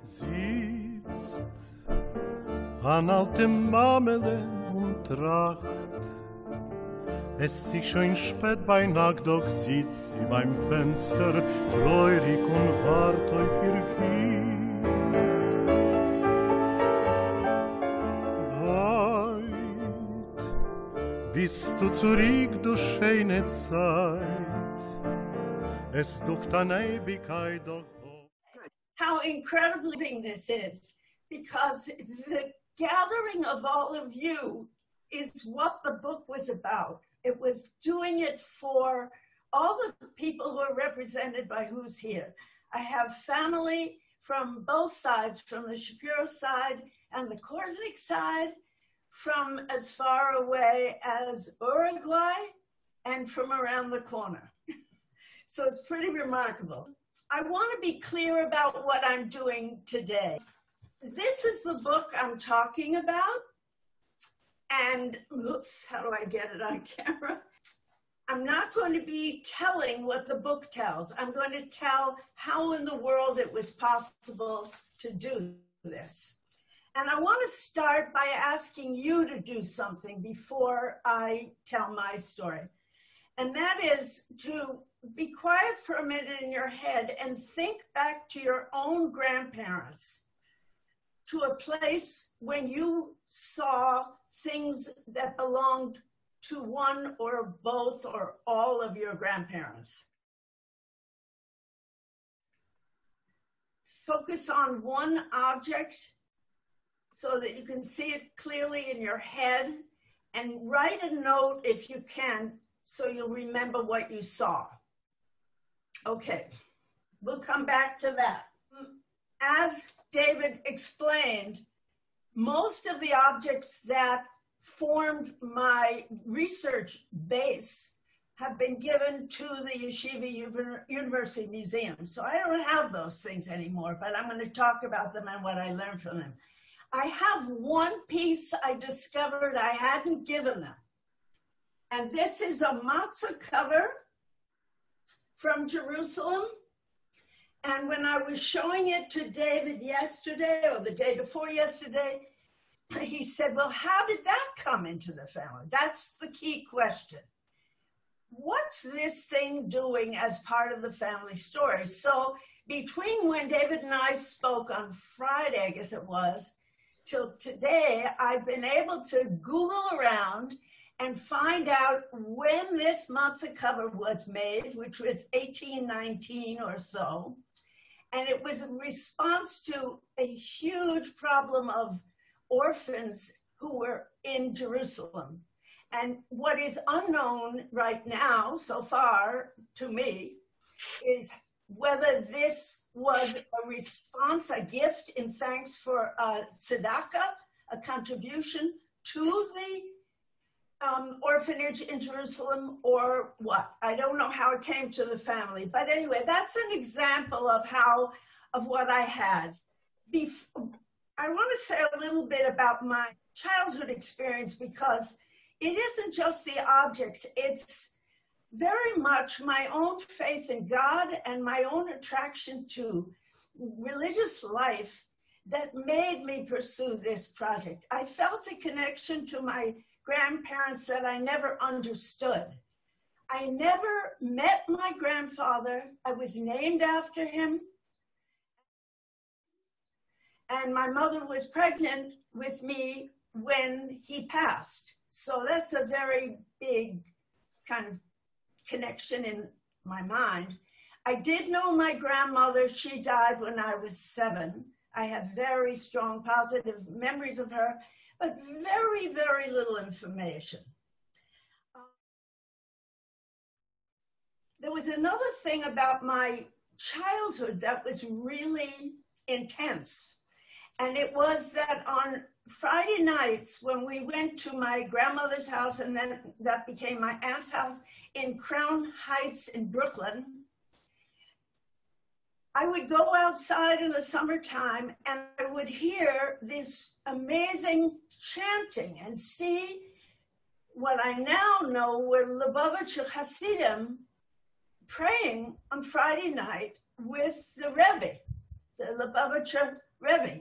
Sitzt an altem Mamele und tracht. Es ist schon spät bei Nacht, doch sitzt sie beim Fenster, treurig und wart auf ihr Kind. Heut bist du zurück, du schöne Zeit. Es ducht an Ewigkeit, doch how incredibly this is, because the gathering of all of you is what the book was about. It was doing it for all the people who are represented by who's here. I have family from both sides, from the Shapiro side and the Korsnick side, from as far away as Uruguay and from around the corner. So it's pretty remarkable. I want to be clear about what I'm doing today. This is the book I'm talking about. And, oops, how do I get it on camera? I'm not going to be telling what the book tells. I'm going to tell how in the world it was possible to do this. And I want to start by asking you to do something before I tell my story. And that is to be quiet for a minute in your head and think back to your own grandparents, to a place when you saw things that belonged to one or both or all of your grandparents. Focus on one object so that you can see it clearly in your head, and write a note if you can so you'll remember what you saw. Okay, we'll come back to that. As David explained, most of the objects that formed my research base have been given to the Yeshiva University Museum. So I don't have those things anymore, but I'm going to talk about them and what I learned from them. I have one piece I discovered I hadn't given them. And this is a matzah cover from Jerusalem. And when I was showing it to David yesterday or the day before yesterday, he said, well, how did that come into the family? That's the key question. What's this thing doing as part of the family story? So between when David and I spoke on Friday, I guess it was, till today, I've been able to Google around and find out when this matzah cover was made, which was 1819 or so. And it was a response to a huge problem of orphans who were in Jerusalem. And what is unknown right now, so far to me, is whether this was a response, a gift in thanks for tzedakah, a contribution to the orphanage in Jerusalem, or what. I don't know how it came to the family. But anyway, that's an example of what I had. I want to say a little bit about my childhood experience, because it isn't just the objects, it's very much my own faith in God and my own attraction to religious life that made me pursue this project. I felt a connection to my grandparents that I never understood. I never met my grandfather. I was named after him. And my mother was pregnant with me when he passed. So that's a very big kind of connection in my mind. I did know my grandmother. She died when I was 7. I have very strong positive memories of her, but very, very little information. There was another thing about my childhood that was really intense. And it was that on Friday nights, when we went to my grandmother's house, and then that became my aunt's house in Crown Heights in Brooklyn, I would go outside in the summertime and I would hear this amazing chanting and see what I now know were Lubavitcher Hasidim praying on Friday night with the Rabbi, the Lubavitcher Rabbi.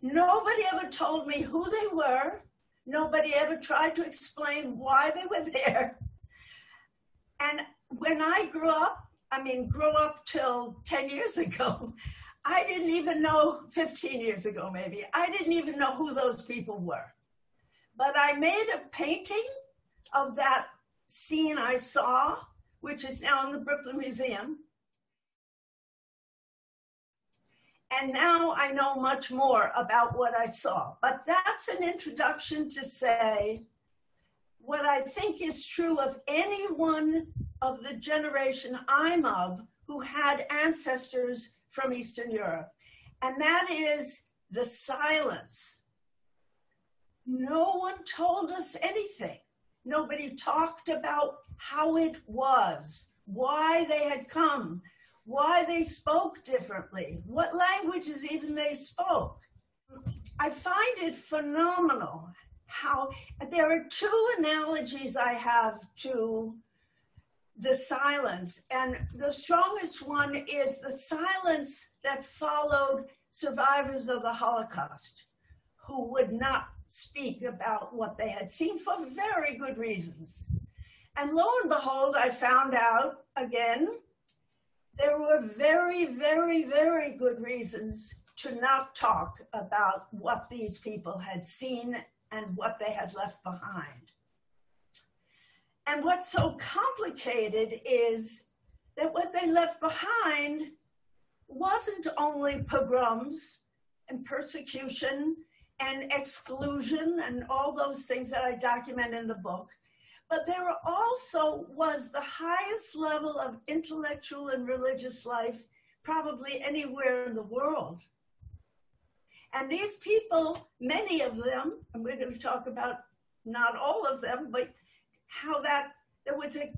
Nobody ever told me who they were. Nobody ever tried to explain why they were there. And when I grew up till 10 years ago, I didn't even know, 15 years ago maybe, I didn't even know who those people were. But I made a painting of that scene I saw, which is now in the Brooklyn Museum. And now I know much more about what I saw. But that's an introduction to say what I think is true of anyone of the generation I'm of who had ancestors from Eastern Europe. And that is the silence. No one told us anything. Nobody talked about how it was, why they had come, why they spoke differently, what languages even they spoke. I find it phenomenal how there are two analogies I have to the silence. And the strongest one is the silence that followed survivors of the Holocaust who would not speak about what they had seen for very good reasons. And lo and behold, I found out again, there were very, very, very good reasons to not talk about what these people had seen and what they had left behind. And what's so complicated is that what they left behind wasn't only pogroms and persecution and exclusion and all those things that I document in the book, but there also was the highest level of intellectual and religious life probably anywhere in the world. And these people, many of them, and we're going to talk about not all of them, but how that there was a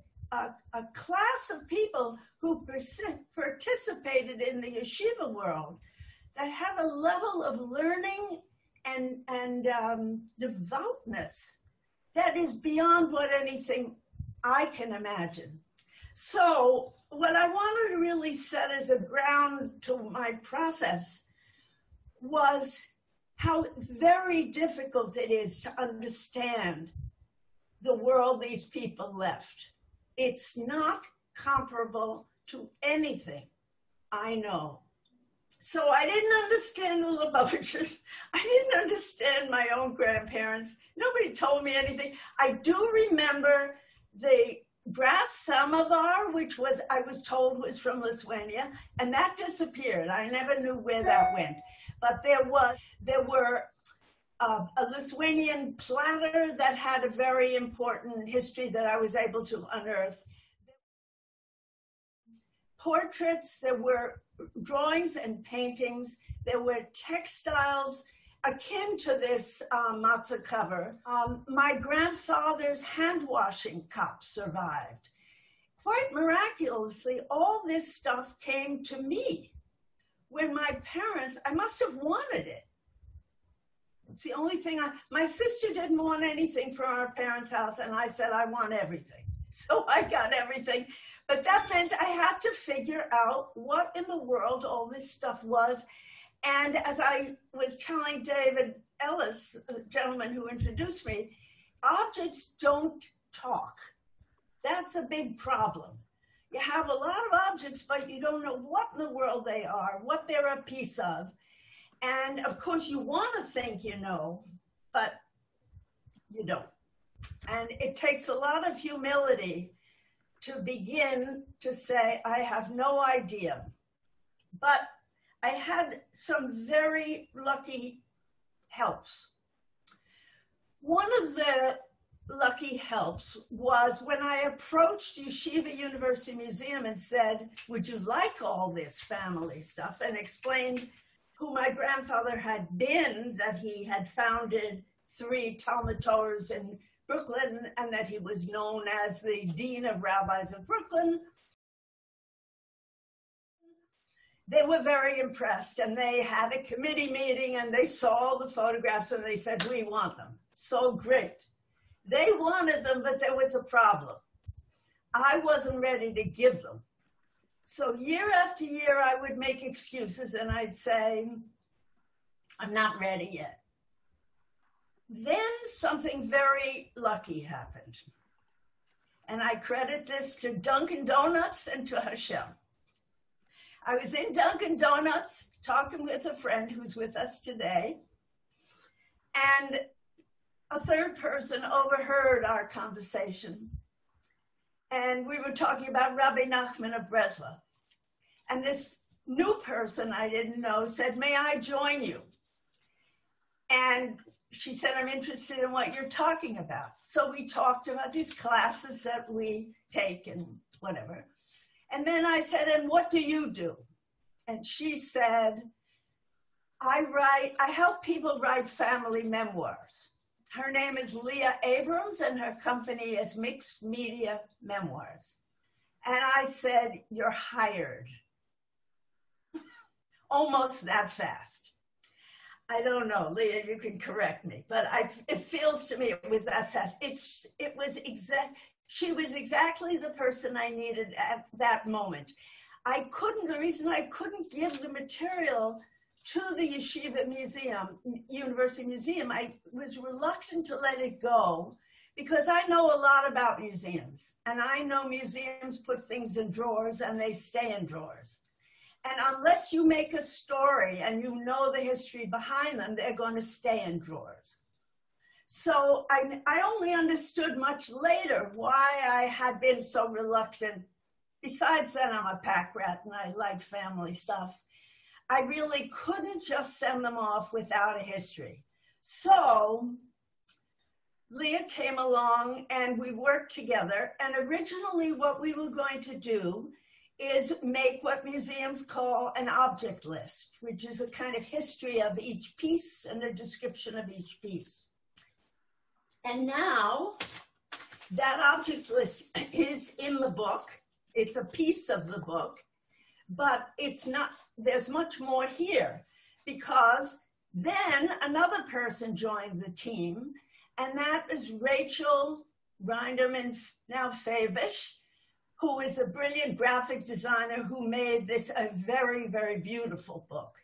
class of people who participated in the yeshiva world that have a level of learning and devoutness that is beyond what anything I can imagine. So what I wanted to really set as a ground to my process was how very difficult it is to understand the world these people left. It's not comparable to anything I know. So I didn't understand the Lubavitchers. I didn't understand my own grandparents. Nobody told me anything. I do remember the brass samovar, which I was told was from Lithuania, and that disappeared. I never knew where that went. But there were a Lithuanian platter that had a very important history that I was able to unearth. Portraits, there were drawings and paintings, there were textiles akin to this matzah cover. My grandfather's hand washing cup survived. Quite miraculously, all this stuff came to me when my parents, I must have wanted it. It's the only thing my sister didn't want anything from our parents' house, and I said, I want everything. So I got everything. But that meant I had to figure out what in the world all this stuff was. And as I was telling David Ellis, the gentleman who introduced me, objects don't talk. That's a big problem. You have a lot of objects, but you don't know what in the world they are, what they're a piece of. And of course you want to think you know, but you don't. And it takes a lot of humility to begin to say, I have no idea. But I had some very lucky helps. One of the lucky helps was when I approached Yeshiva University Museum and said, would you like all this family stuff? And explained who my grandfather had been, that he had founded 3 Talmud Torahs in Brooklyn, and that he was known as the Dean of Rabbis of Brooklyn. They were very impressed, and they had a committee meeting, and they saw all the photographs, and they said, we want them. So great. They wanted them, but there was a problem. I wasn't ready to give them. So year after year, I would make excuses, and I'd say, I'm not ready yet. Then something very lucky happened. And I credit this to Dunkin' Donuts and to Hashem. I was in Dunkin' Donuts talking with a friend who's with us today, and a third person overheard our conversation. And we were talking about Rabbi Nachman of Breslov. And this new person I didn't know said, "May I join you?" And she said, "I'm interested in what you're talking about." So we talked about these classes that we take and whatever. And then I said, "And what do you do?" And she said, I help people write family memoirs. Her name is Leah Abrams, and her company is Mixed Media Memoirs. And I said, "You're hired." Almost that fast. I don't know, Leah, you can correct me, but it feels to me it was that fast. She was exactly the person I needed at that moment. The reason I couldn't give the material to the Yeshiva Museum, University Museum, I was reluctant to let it go because I know a lot about museums, and I know museums put things in drawers and they stay in drawers. And unless you make a story and you know the history behind them, they're going to stay in drawers. So I only understood much later why I had been so reluctant. Besides that, I'm a pack rat and I like family stuff. I really couldn't just send them off without a history. So Leah came along and we worked together. And originally what we were going to do is make what museums call an object list, which is a kind of history of each piece and a description of each piece. And now that objects list is in the book. It's a piece of the book, but it's not, there's much more here because then another person joined the team, and that is Rachel Rinderman, now Fabish, who is a brilliant graphic designer who made this a very, very beautiful book.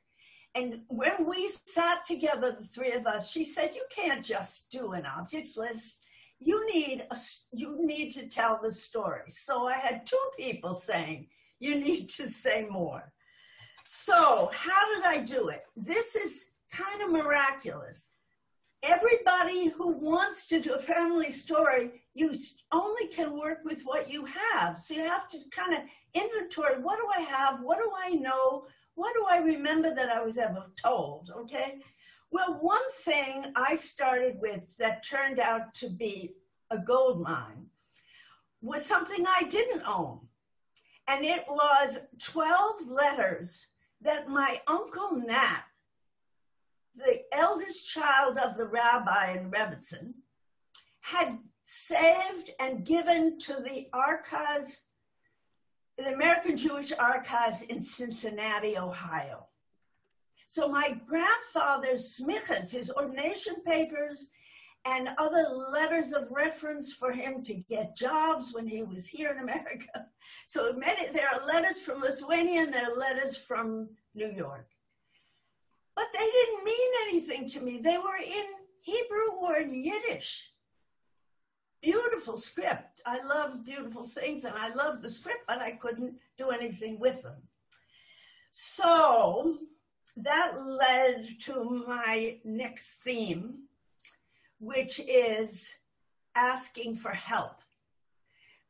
And when we sat together, the three of us, she said, "You can't just do an objects list. You need to tell the story." So I had two people saying, "You need to say more." So how did I do it? This is kind of miraculous. Everybody who wants to do a family story, you only can work with what you have. So you have to kind of inventory, what do I have? What do I know? What do I remember that I was ever told, okay? Well, one thing I started with that turned out to be a gold mine was something I didn't own. And it was 12 letters that my Uncle Nat, the eldest child of the rabbi in Rebbitzin, had saved and given to the archives, the American Jewish Archives in Cincinnati, Ohio. So my grandfather's smichas, his ordination papers, and other letters of reference for him to get jobs when he was here in America. So there are letters from Lithuania and there are letters from New York. But they didn't mean anything to me. They were in Hebrew or in Yiddish. Beautiful script. I love beautiful things and I love the script, but I couldn't do anything with them. So that led to my next theme, which is asking for help.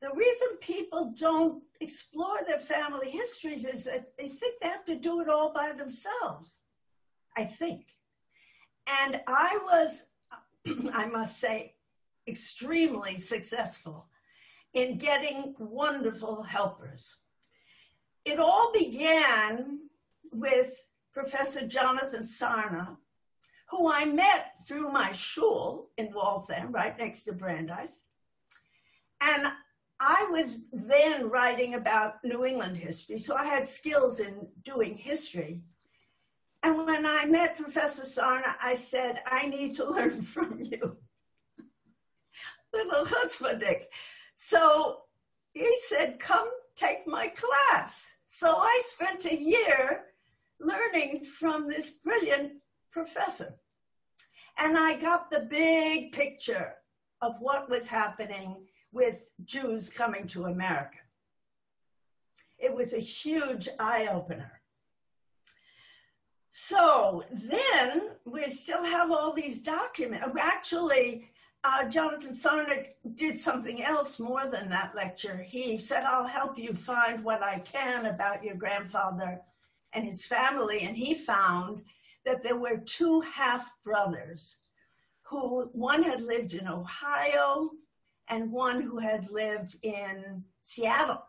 The reason people don't explore their family histories is that they think they have to do it all by themselves, I think. And I was, I must say, extremely successful in getting wonderful helpers. It all began with Professor Jonathan Sarna, who I met through my shul in Waltham, right next to Brandeis. And I was then writing about New England history, so I had skills in doing history. And when I met Professor Sarna, I said, "I need to learn from you." Little chutzpahdik. So he said, "Come take my class." So I spent a year learning from this brilliant professor. And I got the big picture of what was happening with Jews coming to America. It was a huge eye-opener. So then we still have all these documents. Actually, Jonathan Sarnick did something else more than that lecture. He said, I'll help you find what I can about your grandfather and his family. And he found that there were two half-brothers who, one had lived in Ohio and one who had lived in Seattle.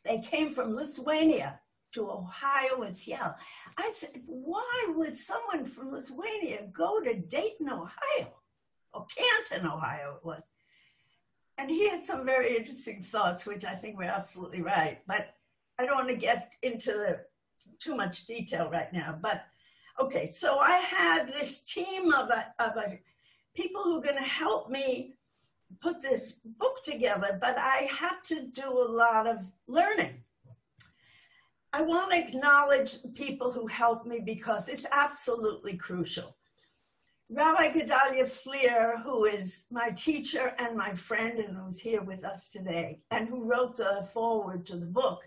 They came from Lithuania to Ohio and Seattle. I said, why would someone from Lithuania go to Dayton, Ohio? Or Canton, Ohio it was. And he had some very interesting thoughts, which I think were absolutely right. But I don't want to get into too much detail right now. But okay, so I had this team of people who were going to help me put this book together, but I had to do a lot of learning. I want to acknowledge people who helped me because it's absolutely crucial. Rabbi Gedalia Fleer, who is my teacher and my friend and who's here with us today, and who wrote the foreword to the book,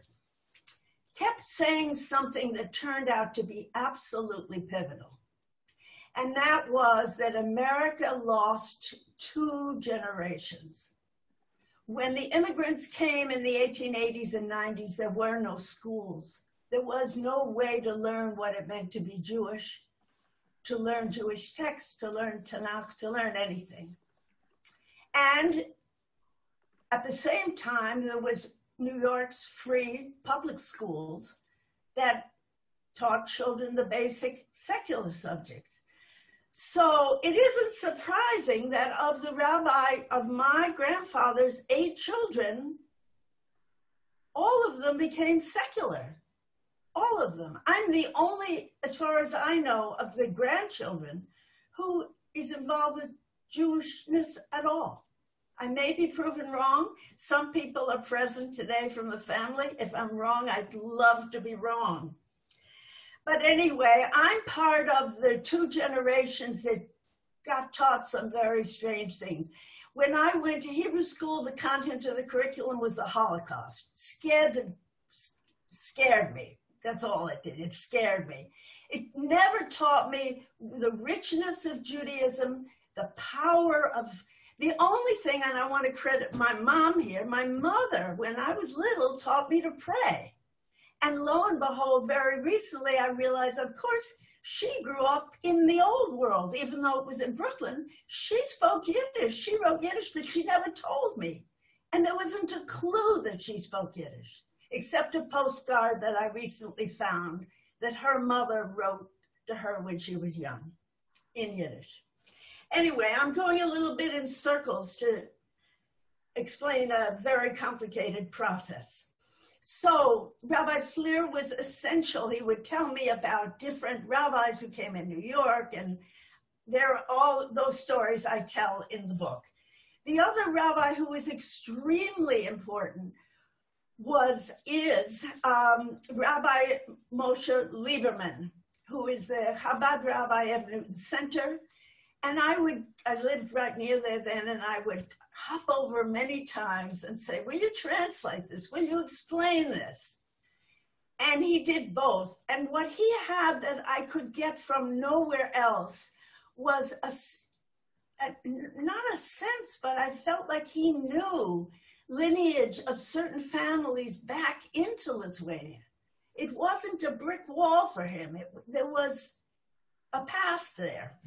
kept saying something that turned out to be absolutely pivotal. And that was that America lost 2 generations. When the immigrants came in the 1880s and 90s, there were no schools. There was no way to learn what it meant to be Jewish, to learn Jewish texts, to learn Tanakh, to learn anything. And at the same time, there was New York's free public schools that taught children the basic secular subjects. So it isn't surprising that of the rabbi of my grandfather's 8 children, all of them became secular. All of them. I'm the only, as far as I know, of the grandchildren who is involved with Jewishness at all. I may be proven wrong. Some people are present today from the family. If I'm wrong, I'd love to be wrong. But anyway, I'm part of the 2 generations that got taught some very strange things. When I went to Hebrew school, the content of the curriculum was the Holocaust. Scared me. That's all it did. It scared me. It never taught me the richness of Judaism, the power of, the only thing, and I want to credit my mom here, my mother, when I was little, taught me to pray. And lo and behold, very recently, I realized, of course, she grew up in the old world, even though it was in Brooklyn. She spoke Yiddish. She wrote Yiddish, but she never told me. And there wasn't a clue that she spoke Yiddish, except a postcard that I recently found that her mother wrote to her when she was young in Yiddish. Anyway, I'm going a little bit in circles to explain a very complicated process. So Rabbi Fleer was essential. He would tell me about different rabbis who came in New York, and there are all those stories I tell in the book. The other rabbi who was extremely important is Rabbi Moshe Lieberman, who is the Chabad rabbi of Newton Center. And I lived right near there then, and I would hop over many times and say, will you translate this? Will you explain this? And he did both. And what he had that I could get from nowhere else was not a sense, but I felt like he knew lineage of certain families back into Lithuania. It wasn't a brick wall for him. There was a past there,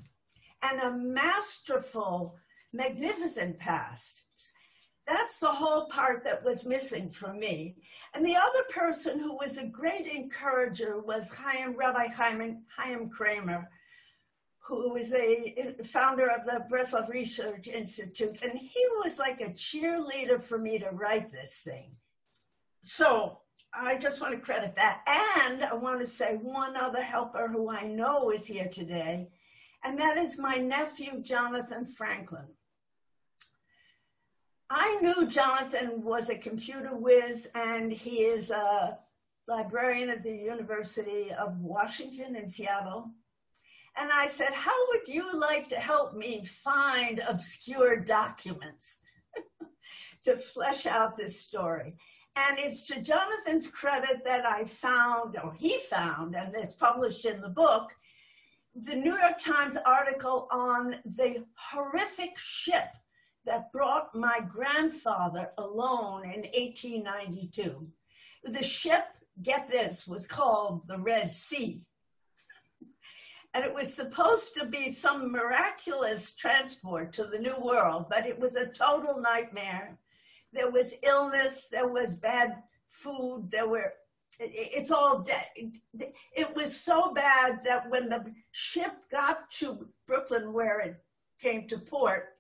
and a masterful, magnificent past. That's the whole part that was missing for me. And the other person who was a great encourager was Rabbi Chaim Kramer, who was a founder of the Breslov Research Institute. And he was like a cheerleader for me to write this thing. So I just want to credit that. And I want to say one other helper who I know is here today, and that is my nephew, Jonathan Franklin. I knew Jonathan was a computer whiz, and he is a librarian at the University of Washington in Seattle. And I said, how would you like to help me find obscure documents to flesh out this story? And it's to Jonathan's credit that I found, or he found, and it's published in the book, the New York Times article on the horrific ship that brought my grandfather alone in 1892. The ship, get this, was called the Red Sea. And it was supposed to be some miraculous transport to the New World, but it was a total nightmare. There was illness, there was bad food, it was so bad that when the ship got to Brooklyn, where it came to port,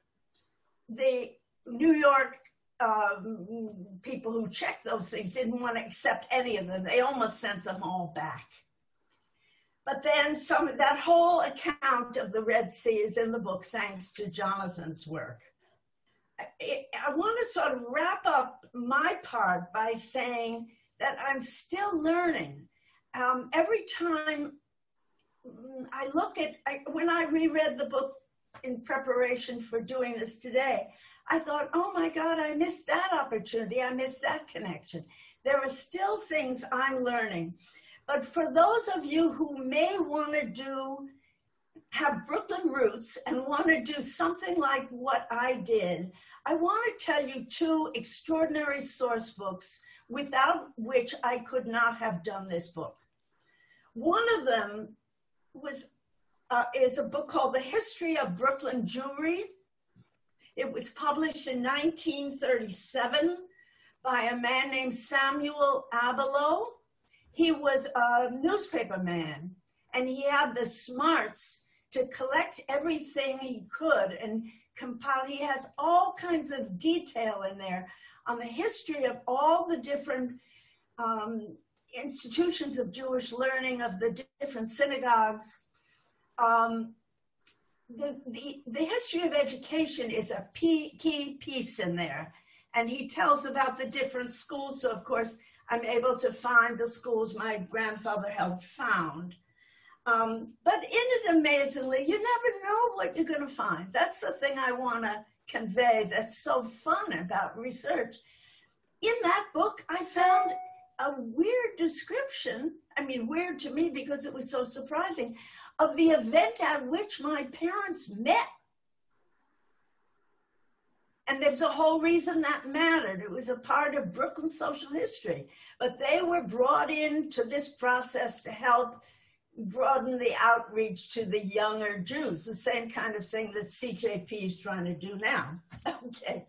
the New York people who checked those things didn't want to accept any of them. They almost sent them all back. But then that whole account of the Red Sea is in the book, thanks to Jonathan's work. I want to sort of wrap up my part by saying that I'm still learning. Every time I look at, when I reread the book in preparation for doing this today, I thought, oh my God, I missed that opportunity. I missed that connection. There are still things I'm learning. But for those of you who may want to have Brooklyn roots and want to do something like what I did, I want to tell you two extraordinary source books without which I could not have done this book. One of them is a book called The History of Brooklyn Jewry. It was published in 1937 by a man named Samuel Abelow. He was a newspaper man, and he had the smarts to collect everything he could and compile. He has all kinds of detail in there on the history of all the different institutions of Jewish learning, of the different synagogues. The history of education is a key piece in there. And he tells about the different schools. So of course, I'm able to find the schools my grandfather helped found. But in it, amazingly, you never know what you're going to find. That's the thing I want to convey that's so fun about research. In that book, I found a weird description, I mean, weird to me because it was so surprising, of the event at which my parents met. And there's a whole reason that mattered. It was a part of Brooklyn's social history. But they were brought into this process to help broaden the outreach to the younger Jews, the same kind of thing that CJP is trying to do now. Okay.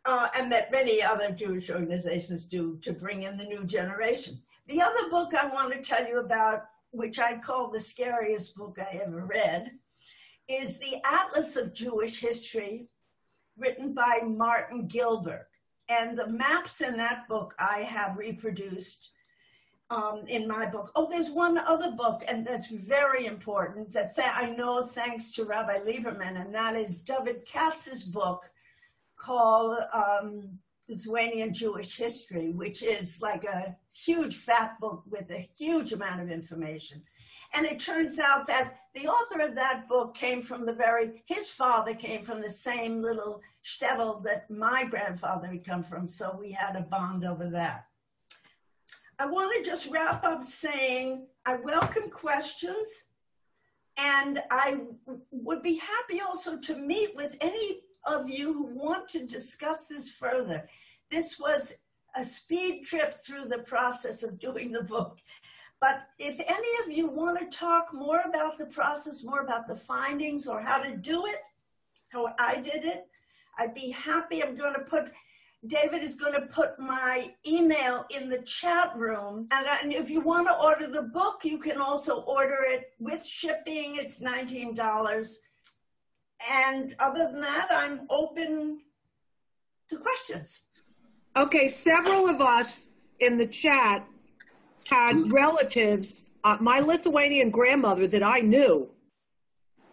And that many other Jewish organizations do to bring in the new generation. The other book I want to tell you about, which I call the scariest book I ever read, is The Atlas of Jewish History, written by Martin Gilbert. And the maps in that book I have reproduced in my book. Oh, there's one other book, and that's very important, that I know thanks to Rabbi Lieberman, and that is David Katz's book called Lithuanian Jewish History, which is like a huge fat book with a huge amount of information. And it turns out that the author of that book came from his father came from the same little shtetl that my grandfather had come from, so we had a bond over that. I want to just wrap up saying I welcome questions, and I would be happy also to meet with any of you who want to discuss this further. This was a speed trip through the process of doing the book. But if any of you want to talk more about the process, more about the findings or how to do it, how I did it, I'd be happy. David is going to put my email in the chat room. And if you want to order the book, you can also order it with shipping. It's $19. And other than that, I'm open to questions. Okay, several of us in the chat had relatives. My Lithuanian grandmother that I knew,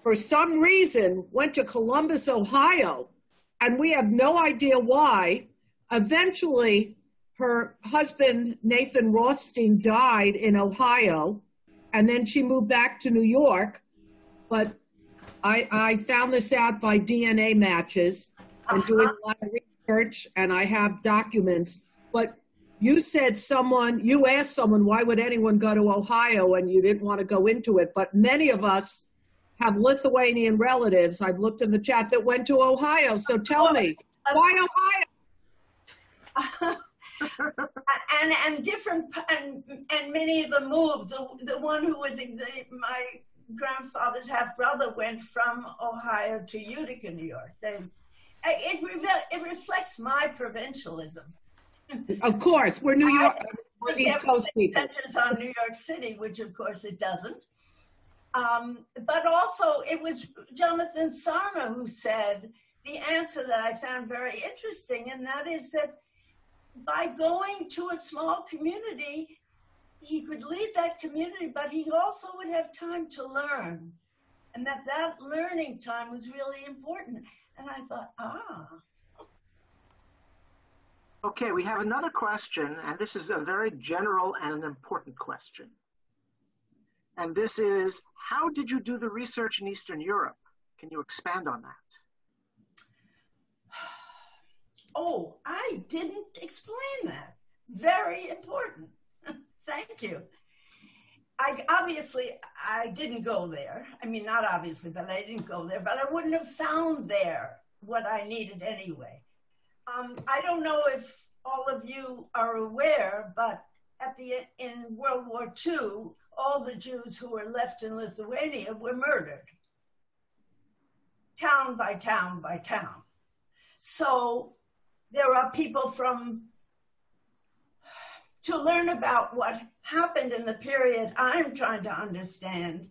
for some reason, went to Columbus, Ohio, and we have no idea why. Eventually, her husband, Nathan Rothstein, died in Ohio, and then she moved back to New York. but I found this out by DNA matches and doing a lot of research, and I have documents. But you said you asked someone, why would anyone go to Ohio, and you didn't want to go into it. But many of us have Lithuanian relatives, I've looked in the chat, that went to Ohio. So tell me, why Ohio? and different, and many of them moved. The one who was my grandfather's half brother went from Ohio to Utica, New York. It reflects my provincialism. Of course, we're New York, we're East Coast people. It centers on New York City, which of course it doesn't. But also it was Jonathan Sarna who said the answer that I found very interesting, and that is that by going to a small community, he could lead that community, but he also would have time to learn, and that learning time was really important. And I thought, Okay, we have another question, and this is a very general and an important question. And this is, how did you do the research in Eastern Europe? Can you expand on that? Oh, I didn't explain that. Very important. Thank you. I didn't go there. I mean, not obviously, but I didn't go there. But I wouldn't have found there what I needed anyway. I don't know if all of you are aware, but in World War II, all the Jews who were left in Lithuania were murdered. Town by town by town. So there are people to learn about what happened in the period I'm trying to understand.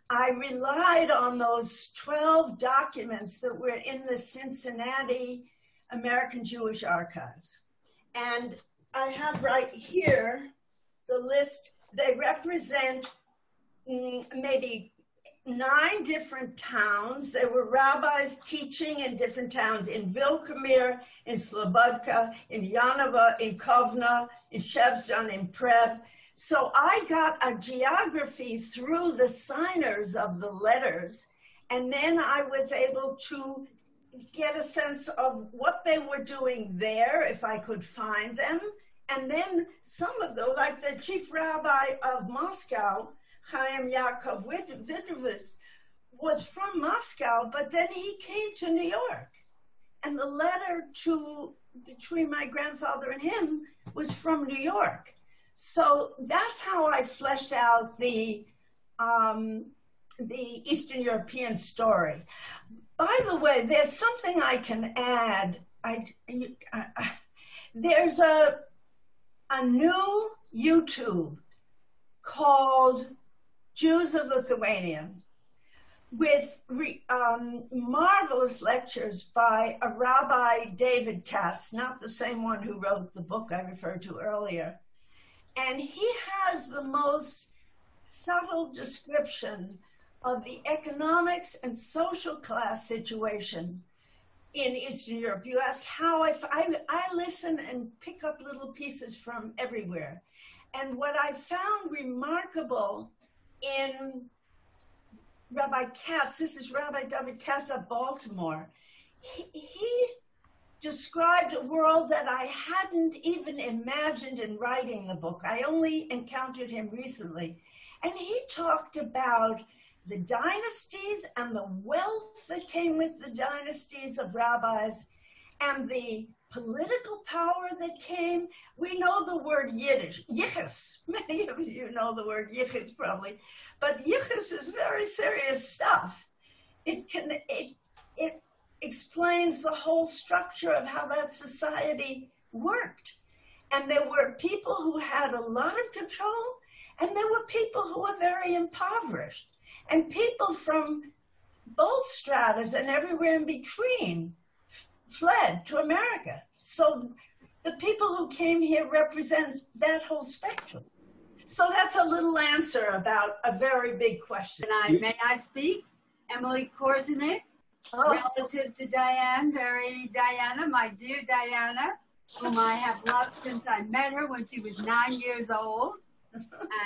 I relied on those 12 documents that were in the Cincinnati American Jewish Archives. And I have right here the list. They represent maybe 9 different towns. There were rabbis teaching in different towns, in Vilkamir, in Slobodka, in Yanova, in Kovna, in Shevzhan, in Preb. So I got a geography through the signers of the letters, and then I was able to get a sense of what they were doing there, if I could find them. And then some of those, like the chief rabbi of Moscow, Chaim Yaakov Vidrovitz, was from Moscow, but then he came to New York. And the letter between my grandfather and him was from New York. So that's how I fleshed out the Eastern European story. By the way, there's something I can add. There's a new YouTube called Jews of Lithuania with marvelous lectures by a Rabbi David Katz, not the same one who wrote the book I referred to earlier. And he has the most subtle description of the economics and social class situation in Eastern Europe. You asked how I listen and pick up little pieces from everywhere. And what I found remarkable in Rabbi Katz, this is Rabbi David Katz of Baltimore, he described a world that I hadn't even imagined in writing the book. I only encountered him recently. And he talked about the dynasties and the wealth that came with the dynasties of rabbis and the political power that came. We know the word Yiddish, yichus. Many of you know the word yichus probably, but yichus is very serious stuff. It explains the whole structure of how that society worked. And there were people who had a lot of control, and there were people who were very impoverished. And people from both stratas and everywhere in between fled to America. So the people who came here represent that whole spectrum. So that's a little answer about a very big question. May I speak? Emily Korzenik, relative to Diana, my dear Diana, whom I have loved since I met her when she was 9 years old.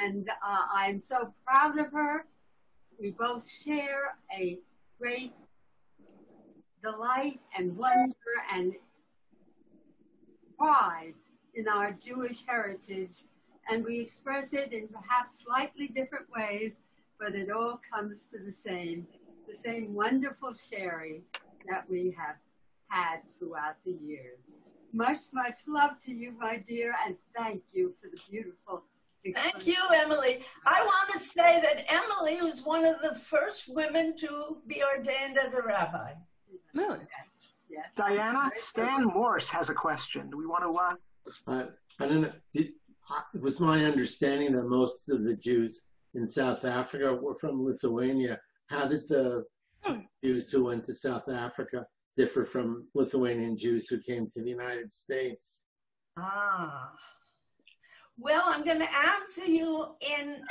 And I'm so proud of her. we both share a great delight and wonder and pride in our Jewish heritage, and we express it in perhaps slightly different ways, but it all comes to the same wonderful sharing that we have had throughout the years. Much, much love to you, my dear, and thank you for the beautiful Thank you, Emily. I want to say that Emily was one of the first women to be ordained as a rabbi. Really? Yes. Diana, Stan Morse has a question. Do we want to? I don't know. It was my understanding that most of the Jews in South Africa were from Lithuania. How did the Jews who went to South Africa differ from Lithuanian Jews who came to the United States? Well, I'm going to answer you in,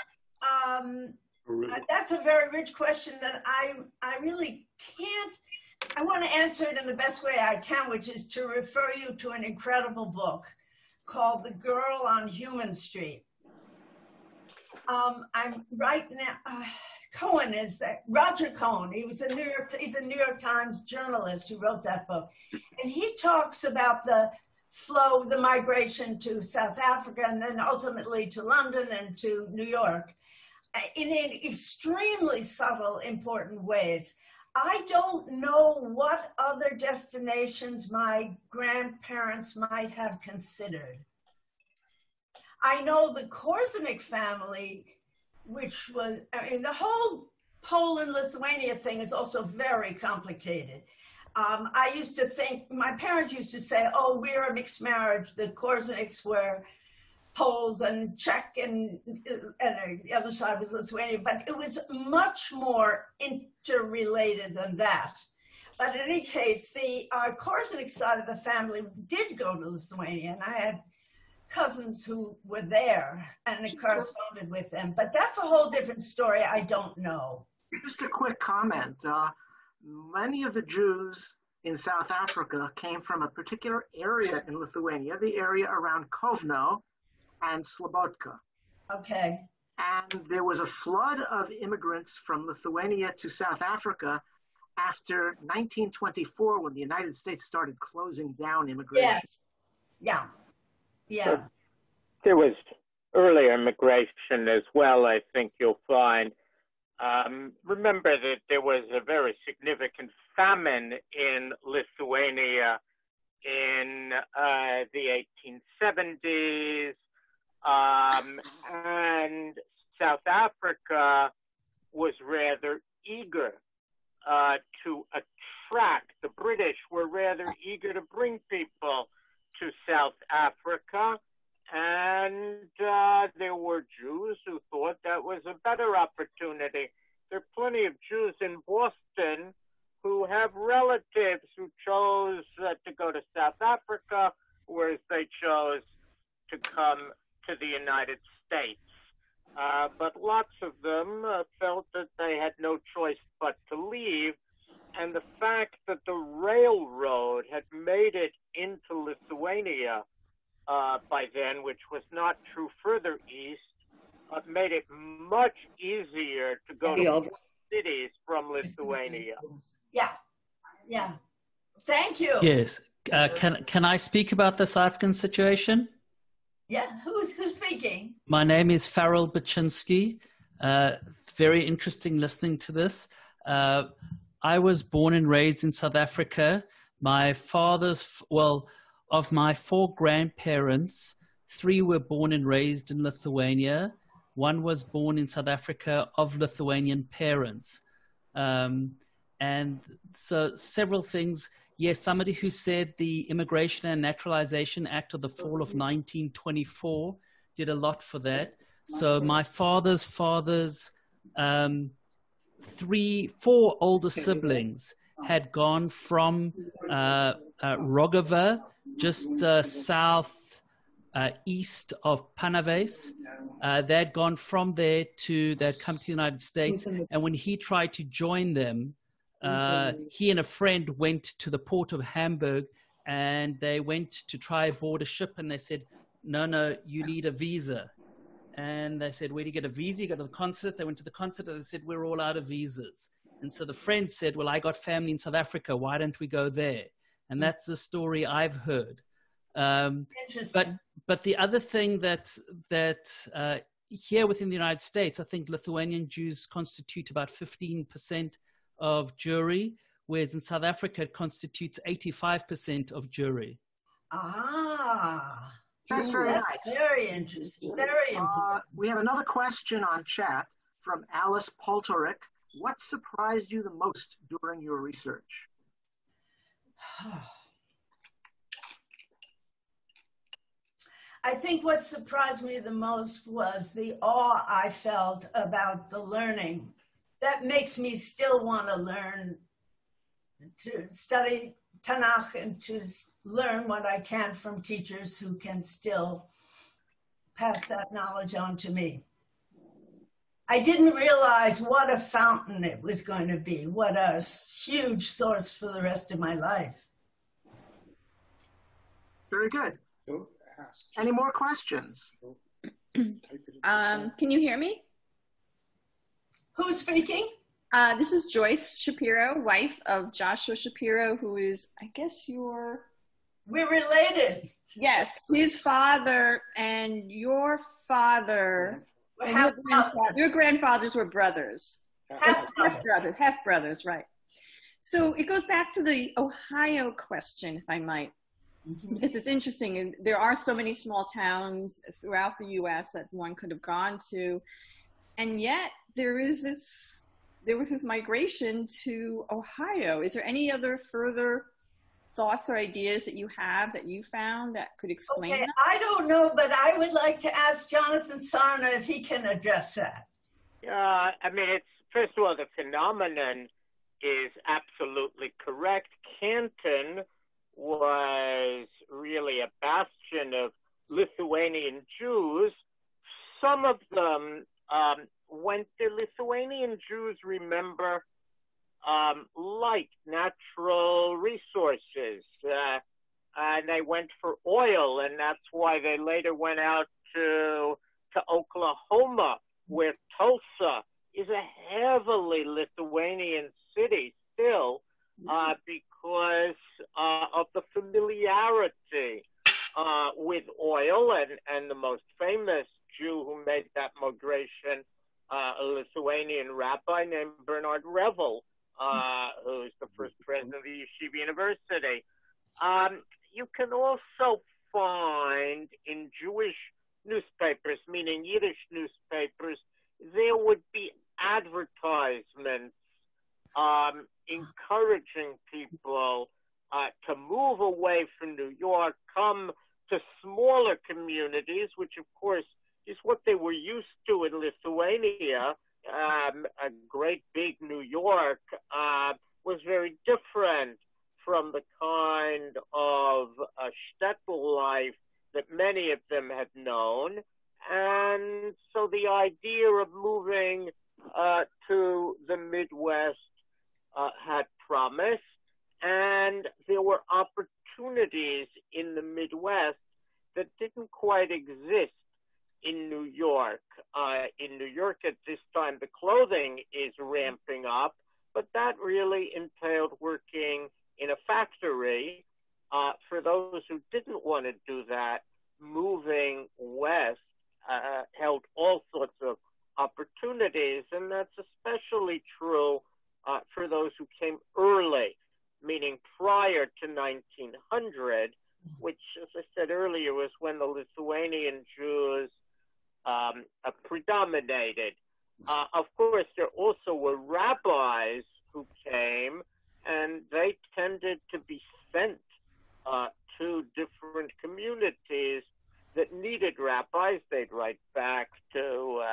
that's a very rich question that I really can't, I want to answer it in the best way I can, which is to refer you to an incredible book called The Girl on Human Street. I'm right now, Cohen is that, Roger Cohen, he's a New York Times journalist who wrote that book. And he talks about the flow, the migration to South Africa, and then ultimately to London and to New York in extremely subtle, important ways. I don't know what other destinations my grandparents might have considered. I know the Korzenik family, which was, I mean, the whole Poland-Lithuania thing is also very complicated. I used to think, my parents used to say, oh, we're a mixed marriage. The Korzeniks were Poles and Czech and the other side was Lithuania, but it was much more interrelated than that. But in any case, the Korzenik side of the family did go to Lithuania, and I had cousins who were there and I corresponded with them. But that's a whole different story. I don't know. Just a quick comment. Many of the Jews in South Africa came from a particular area in Lithuania, the area around Kovno and Slobodka. Okay. And there was a flood of immigrants from Lithuania to South Africa after 1924, when the United States started closing down immigration. Yes. Yeah. Yeah. There was earlier immigration as well, I think you'll find. Remember that there was a very significant famine in Lithuania in the 1870s, and South Africa was rather eager to attract. The British were rather eager to bring people to South Africa, and there were Jews who thought that was a better opportunity. There are plenty of Jews in Boston who have relatives who chose to go to South Africa, whereas they chose to come to the United States. But lots of them felt that they had no choice but to leave, and the fact that the railroad had made it into Lithuania by then, which was not true further east, made it much easier to go to cities from Lithuania. Yeah, yeah. Thank you. Yes. Can I speak about the South African situation? Yeah, who's speaking? My name is Farrell Baczynski. Very interesting listening to this. I was born and raised in South Africa. My father's, well, of my 4 grandparents, 3 were born and raised in Lithuania. 1 was born in South Africa of Lithuanian parents. And so several things. Yes, somebody who said the Immigration and Naturalization Act of the fall of 1924 did a lot for that. So my father's 4 older siblings had gone from Rogova, just south east of Panaves. They'd gone from there they'd come to the United States. And when he tried to join them, he and a friend went to the port of Hamburg, and they went to try board a ship, and they said, no, you need a visa. And they said, where do you get a visa? You go to the consulate. They went to the consulate and they said, we're all out of visas. And so the friend said, well, I got family in South Africa. Why don't we go there? And that's the story I've heard. Interesting. But the other thing that here within the United States, I think Lithuanian Jews constitute about 15% of Jewry, whereas in South Africa it constitutes 85% of Jewry. Ah, That's very nice. Very interesting. Very important. We have another question on chat from Alice Poltorick. What surprised you the most during your research? I think what surprised me the most was the awe I felt about the learning. That makes me still want to learn, to study Tanakh and to learn what I can from teachers who can still pass that knowledge on to me. I didn't realize what a fountain it was going to be, what a huge source for the rest of my life. Very good. Any more questions? Can you hear me? Who's speaking? This is Joyce Shapiro, wife of Joshua Shapiro, who is, I guess you're... We're related. Yes, his father and your father, and your grandfathers were brothers. Half brothers, right. So it goes back to the Ohio question, if I might. Because it's interesting, and there are so many small towns throughout the U.S. that one could have gone to, and yet there was this migration to Ohio. Is there any other further thoughts or ideas that you have that you found that could explain that? I don't know, but I would like to ask Jonathan Sarna if he can address that. I mean, it's, first of all, the phenomenon is absolutely correct. Canton was really a bastion of Lithuanian Jews. Some of them went there. Lithuanian Jews, remember, liked natural resources, and they went for oil, and that's why they later went out to Oklahoma, where Tulsa is a heavily Lithuanian city still, because of the familiarity with oil, and the most famous Jew who made that migration, a Lithuanian rabbi named Bernard Revel, who's the first president of the Yeshiva University. You can also find in Jewish newspapers, meaning Yiddish newspapers, there would be advertisements encouraging people to move away from New York, come to smaller communities, which of course is what they were used to in Lithuania. A great big New York was very different from the kind of shtetl life that many of them had known. And so the idea of moving to the Midwest had promise, and there were opportunities in the Midwest that didn't quite exist in New York. In New York at this time, the clothing is ramping up, but that really entailed working in a factory. For those who didn't want to do that, moving west held all sorts of opportunities, and that's especially true for those who came early, meaning prior to 1900, which, as I said earlier, was when the Lithuanian Jews predominated. Of course, there also were rabbis who came, and they tended to be sent to different communities that needed rabbis. They'd write back to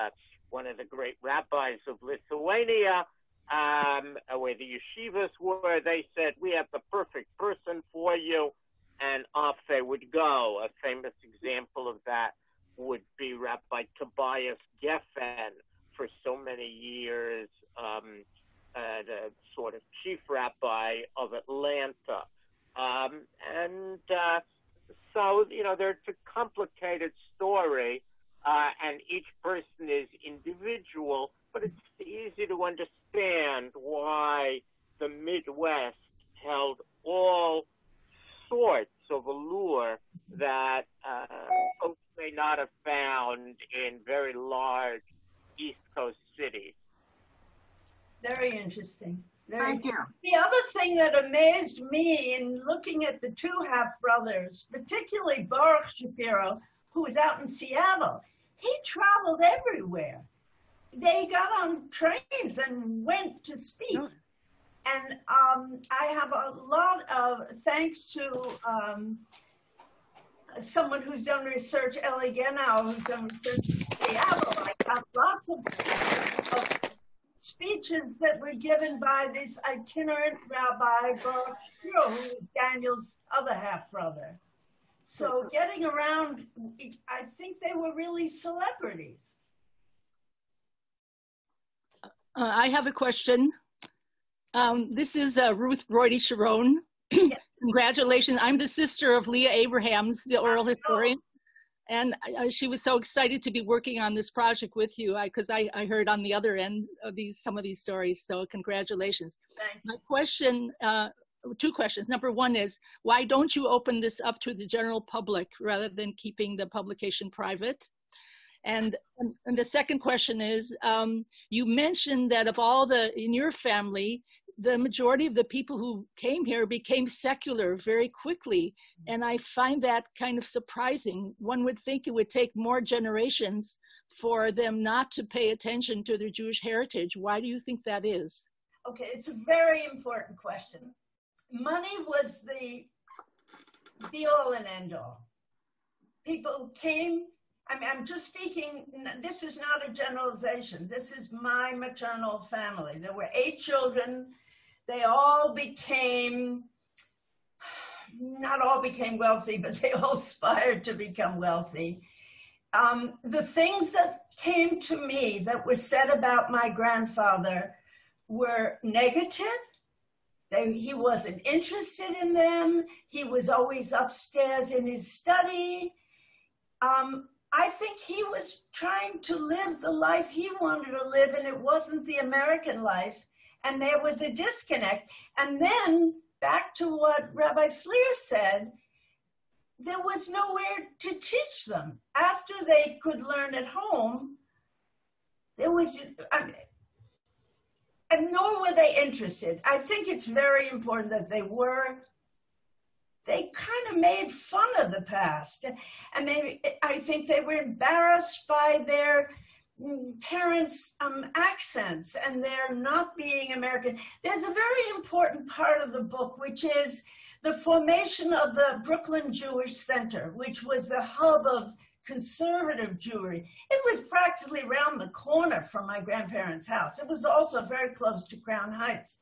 one of the great rabbis of Lithuania, where the yeshivas were. They said, we have the perfect person for you, and off they would go. A famous example of that would be Rabbi Tobias Geffen, for so many years, the sort of chief rabbi of Atlanta. So, you know, there's a complicated story, and each person is individual, but it's easy to understand why the Midwest held all sorts of allure that folks may not have found in very large East Coast cities. Very interesting. Thank you. The other thing that amazed me in looking at the two half-brothers, particularly Baruch Shapiro, who was out in Seattle, he traveled everywhere. They got on trains and went to speak. And I have a lot of thanks to someone who's done research, Ellie Genau, who's done research in Seattle. I have lots of speeches that were given by this itinerant Rabbi Baruch Shapiro, who was Daniel's other half-brother. So getting around, I think they were really celebrities. I have a question. This is Ruth Broidy Sharon. Yes. Congratulations. I'm the sister of Leah Abrahams, the oral historian. And she was so excited to be working on this project with you because I heard on the other end of some of these stories. So congratulations. Thanks. My question, two questions. Number one is, why don't you open this up to the general public rather than keeping the publication private? And the second question is, you mentioned that of all in your family, the majority of the people who came here became secular very quickly. And I find that kind of surprising. One would think it would take more generations for them not to pay attention to their Jewish heritage. Why do you think that is? Okay, it's a very important question. Money was the be-all and end-all. People came, I'm just speaking, this is not a generalization. This is my maternal family. There were 8 children. They all became, not all became wealthy, but they all aspired to become wealthy. The things that came to me that were said about my grandfather were negative. He wasn't interested in them. He was always upstairs in his study. I think he was trying to live the life he wanted to live, and it wasn't the American life. And there was a disconnect. And then back to what Rabbi Fleer said, there was nowhere to teach them. After they could learn at home, there was, and nor were they interested. I think it's very important that they kind of made fun of the past. And I think they were embarrassed by their parents' accents and their not being American. There's a very important part of the book, which is the formation of the Brooklyn Jewish Center, which was the hub of conservative Jewry. It was practically around the corner from my grandparents' house. It was also very close to Crown Heights.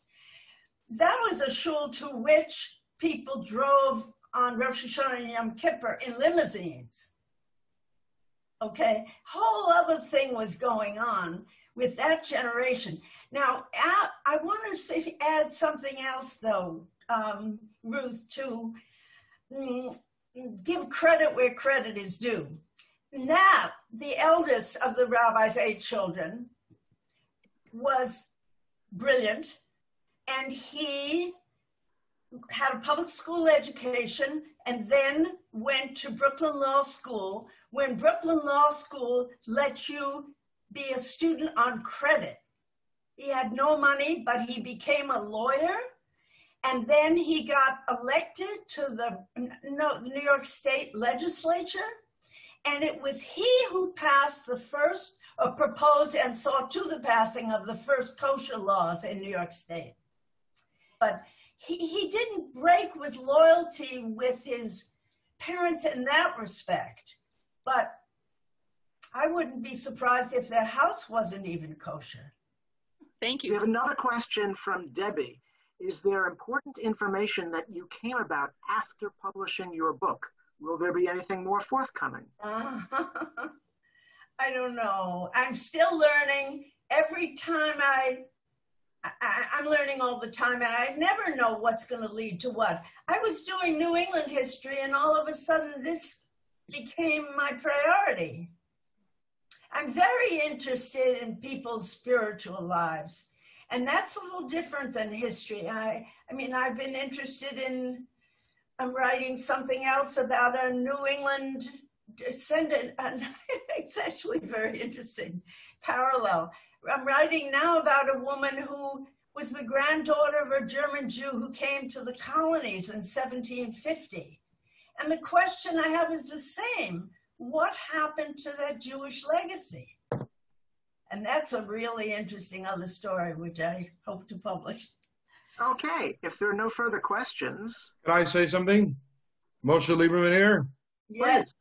That was a shul to which people drove on Rosh Hashanah and Yom Kippur in limousines. Okay, whole other thing was going on with that generation. Now, I want to add something else, though, Ruth, to give credit where credit is due. Now, the eldest of the rabbi's 8 children was brilliant, and he had a public school education and then went to Brooklyn Law School, when Brooklyn Law School let you be a student on credit. He had no money, but he became a lawyer, and then he got elected to the New York State legislature, and it was he who passed the first, or proposed and saw to the passing of the first kosher laws in New York State. But he didn't break with loyalty with his parents in that respect. But I wouldn't be surprised if their house wasn't even kosher. Thank you. We have another question from Debbie. Is there important information that you came about after publishing your book? Will there be anything more forthcoming? I don't know. I'm still learning. Every time I'm learning all the time, and I never know what's going to lead to what. I was doing New England history, and all of a sudden this became my priority. I'm very interested in people's spiritual lives. And that's a little different than history. I mean, I've been interested in, I'm writing something else about a New England descendant. And it's actually very interesting, parallel. I'm writing now about a woman who was the granddaughter of a German Jew who came to the colonies in 1750. And the question I have is the same. What happened to that Jewish legacy? And that's a really interesting other story, which I hope to publish. Okay, if there are no further questions. Can I say something? Moshe Lieberman here. Yes.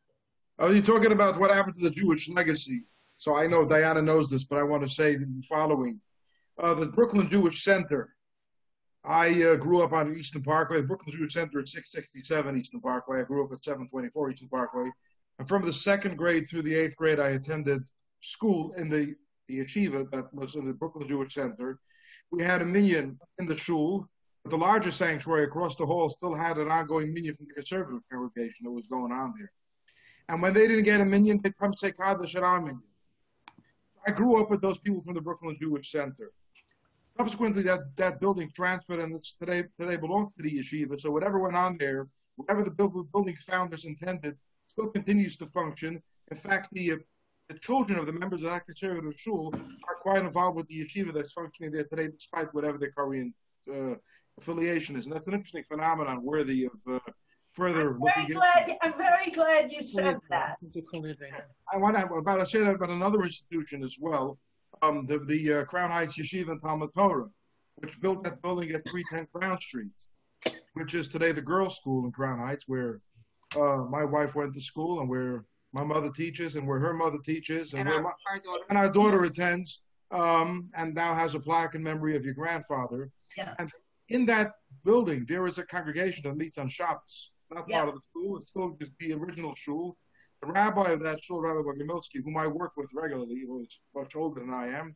You're talking about what happened to the Jewish legacy. So I know Diana knows this, but I want to say the following. The Brooklyn Jewish Center. I grew up on Eastern Parkway. The Brooklyn Jewish Center at 667 Eastern Parkway. I grew up at 724 Eastern Parkway. And from the 2nd grade through the 8th grade, I attended school in the yeshiva that was in the Brooklyn Jewish Center. We had a minyan in the shul, but the larger sanctuary across the hall still had an ongoing minyan from the conservative congregation that was going on there. And when they didn't get a minyan, they'd come say Kaddish at our minyan. I grew up with those people from the Brooklyn Jewish Center. Subsequently, that building transferred, and it's today belongs to the yeshiva. So whatever went on there, whatever the building founders intended, still continues to function. In fact, the children of the members of that conservative shul are quite involved with the yeshiva that's functioning there today, despite whatever their Korean affiliation is. And that's an interesting phenomenon worthy of further looking into. I'm very glad you said that. I want to say that about another institution as well, the Crown Heights Yeshiva and Talmud Torah, which built that building at 310 Crown Street, which is today the girls' school in Crown Heights, where my wife went to school and where my mother teaches and where her mother teaches and our daughter attends, and now has a plaque in memory of your grandfather. Yeah. And in that building, there is a congregation that meets on Shabbos, not part of the school. It's still the original shul. The rabbi of that shul, Rabbi Bogomilsky, whom I work with regularly, who is much older than I am,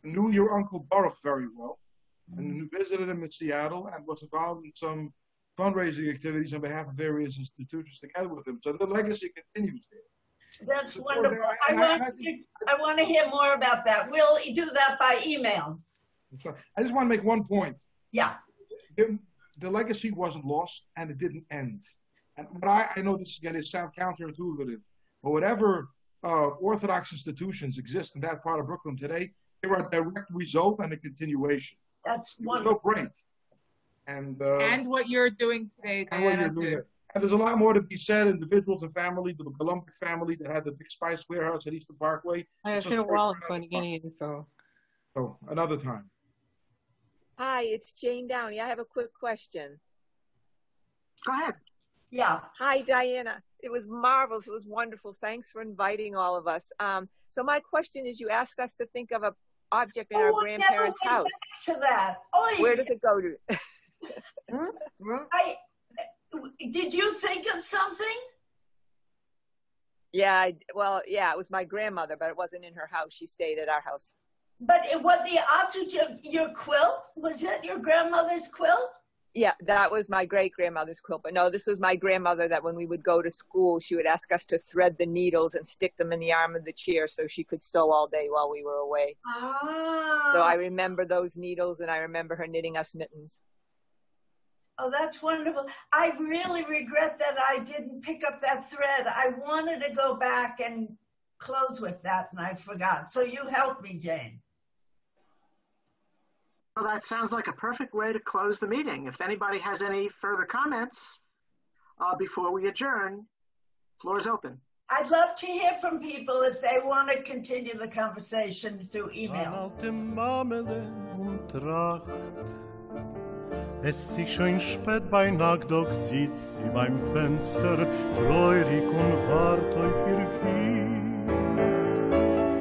knew your Uncle Baruch very well, and visited him in Seattle and was involved in some fundraising activities on behalf of various institutions together with him. So the legacy continues there. That's wonderful. I want to hear more about that. We'll do that by email. I just want to make one point. Yeah. The legacy wasn't lost, and it didn't end. And what I know this is going to sound counterintuitive, but whatever Orthodox institutions exist in that part of Brooklyn today, they were a direct result and a continuation. That's wonderful. So great. And what you're doing today, Diana. And there's a lot more to be said. Individuals and family, the Golumbic family that had the big spice warehouse at Eastern Parkway. I have been a while for any info. So another time. Hi, it's Jane Downey. I have a quick question. Go ahead. Yeah. Hi, Diana. It was marvelous. It was wonderful. Thanks for inviting all of us. So my question is, you asked us to think of an object in our grandparents' house. To that. Where does it go to? Did you think of something? Yeah, it was my grandmother, but it wasn't in her house. She stayed at our house. But what the object of your quilt? Was it your grandmother's quilt? Yeah, that was my great-grandmother's quilt. But no, this was my grandmother that when we would go to school, she would ask us to thread the needles and stick them in the arm of the chair so she could sew all day while we were away. Ah. So I remember those needles, and I remember her knitting us mittens. Oh, that's wonderful. I really regret that I didn't pick up that thread. I wanted to go back and close with that, and I forgot. So you helped me, Jane. Well, that sounds like a perfect way to close the meeting. If anybody has any further comments before we adjourn, floor is open. I'd love to hear from people if they want to continue the conversation through email. Es ist schon spät bei Nacht, doch sitzt sie beim Fenster, treurig und wart auf ihr Kind.